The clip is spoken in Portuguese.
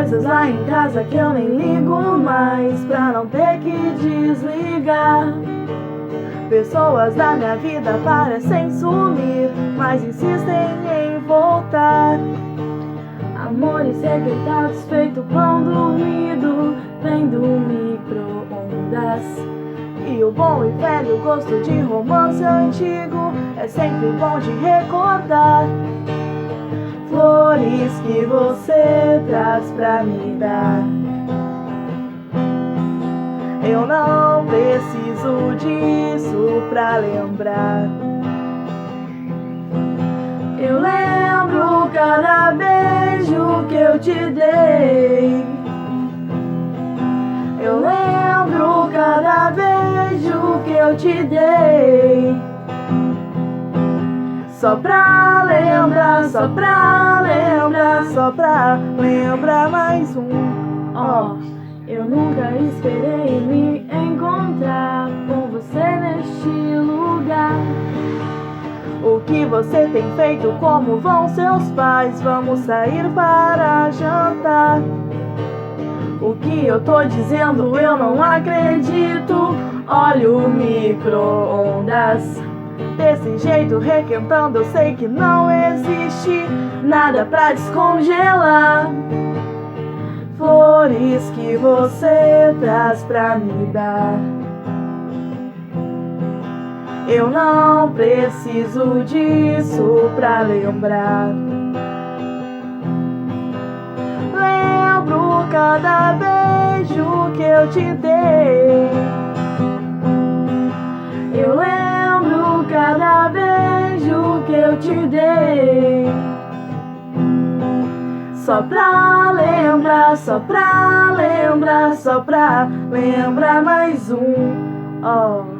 coisas lá em casa que eu nem ligo mais, pra não ter que desligar. Pessoas da minha vida parecem sumir, mas insistem em voltar. Amores secretados feito pão dormido, vem do microondas. E o bom e velho gosto de romance antigo é sempre bom de recordar. Flores que você traz pra me dar. Eu não preciso disso pra lembrar. Eu lembro cada beijo que eu te dei. Eu lembro cada beijo que eu te dei. Só pra lembrar, só pra lembrar, só pra lembrar mais um. Eu nunca esperei me encontrar com você neste lugar. O que você tem feito? Como vão seus pais? Vamos sair para jantar. O que eu tô dizendo eu não acredito. Olha o micro-ondas desse jeito requentando, eu sei que não existe nada pra descongelar. Flores que você traz pra me dar. Eu não preciso disso pra lembrar. Lembro cada beijo que eu te dei. Eu lembro cada beijo que eu te dei. Só pra lembrar, só pra lembrar, só pra lembrar mais um.